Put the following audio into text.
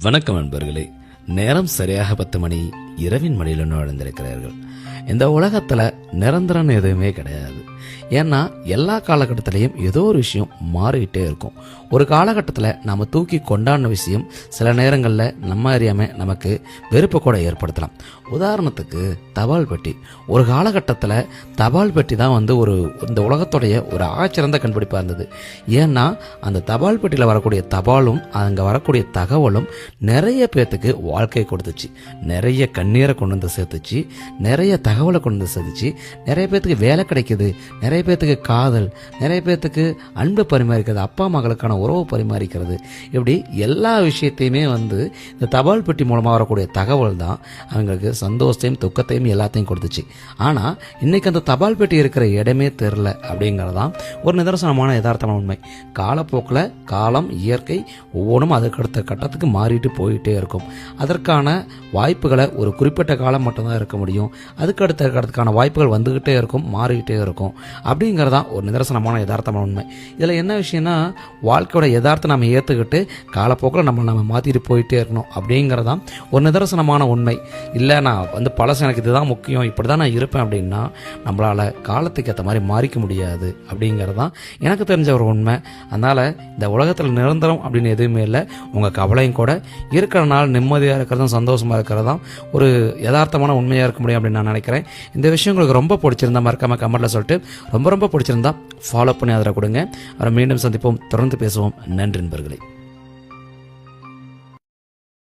வணக்கம் நண்பர்களே. நேரம் சரியாக 10 மணி, இரவின் மடியில் நுழைந்திருக்கிறார்கள். இந்த உலகத்துல நிரந்தரம் எதுவுமே கிடையாது. ஏன்னா எல்லா காலகட்டத்திலையும் ஏதோ ஒரு விஷயம் மாறிக்கிட்டே இருக்கும். ஒரு காலகட்டத்தில் நம்ம தூக்கி கொண்டாடின விஷயம் சில நேரங்களில் நம்ம அறியாம நமக்கு வெறுப்பை கூட ஏற்படுத்தலாம். உதாரணத்துக்கு தபால் பெட்டி. ஒரு காலகட்டத்தில் தபால் பெட்டி தான் இந்த உலகத்துடைய ஒரு ஆச்சரிந்த கண்டுபிடிப்பாக இருந்தது. ஏன்னா அந்த தபால் பெட்டியில் வரக்கூடிய தபாலும் அங்கே வரக்கூடிய தகவலும் நிறைய பேர்த்துக்கு வாழ்க்கையை கொடுத்துச்சு, நிறைய கண்ணீரை கொண்டு வந்து சேர்த்துச்சு, நிறைய தகவலை கொண்டு வந்து சேர்த்துச்சு, நிறைய பேர்த்துக்கு வேலை கிடைக்குது, நிறைய பேர்த்துக்கு காதல், நிறைய பேர்த்துக்கு அன்பு பரிமாறிக்கிறது, அப்பா மகளுக்கான உறவு பரிமாறிக்கிறது, இப்படி எல்லா விஷயத்தையுமே இந்த தபால் பெட்டி மூலமாக வரக்கூடிய தகவல் தான் அவங்களுக்கு சந்தோஷத்தையும் துக்கத்தையும் எல்லாத்தையும் கொடுத்துச்சு. ஆனால் இன்னைக்கு அந்த தபால் பெட்டி இருக்கிற இடமே தெரில அப்படிங்கிறதான் ஒரு நிதர்சனமான யதார்த்தமான உண்மை. காலப்போக்கில் காலம், இயற்கை ஒவ்வொன்றும் அதுக்கு அடுத்த கட்டத்துக்கு மாறிட்டு போயிட்டே இருக்கும். அதற்கான வாய்ப்புகளை ஒரு குறிப்பிட்ட காலம் மட்டும்தான் இருக்க முடியும். அதுக்கு அடுத்த கடத்துக்கான வாய்ப்புகள் வந்துகிட்டே இருக்கும், மாறிக்கிட்டே இருக்கும். அப்படிங்கிறதான் ஒரு நிதர்சனமான யதார்த்தமான உண்மை. இதில் என்ன விஷயம்னா, வாழ்க்கையோட யதார்த்தம் நம்ம ஏற்றுக்கிட்டு காலப்போக்கில் நம்ம மாற்றிட்டு போயிட்டே இருக்கணும் அப்படிங்கிறதான் ஒரு நிதர்சனமான உண்மை. இல்லை நான் பழசு எனக்கு இதுதான் முக்கியம், இப்படி தான் நான் இருப்பேன் அப்படின்னா நம்மளால் காலத்துக்கு ஏற்ற மாதிரி மாறிக்க முடியாது அப்படிங்கிறதான் எனக்கு தெரிஞ்ச ஒரு உண்மை. அதனால் இந்த உலகத்தில் நிரந்தரம் அப்படின்னு எதுவுமே இல்லை. உங்கள் கவலையும் கூட இருக்கிற நாள் நிம்மதியாக இருக்கிறதும் சந்தோஷமாக இருக்கிறதும் ஒரு யதார்த்தமான உண்மையாக இருக்க முடியும் அப்படின்னு நான் நினைக்கிறேன். இந்த விஷயம் உங்களுக்கு ரொம்ப பிடிச்சிருந்தா மறக்காம கமெண்ட்டில் சொல்லிட்டு, ரொம்ப பிடிச்சிருந்தா ஃபாலோ பண்ணி அதில் கொடுங்க. அவரை மீண்டும் சந்திப்போம், தொடர்ந்து பேசுவோம். நன்றி நண்பர்களே.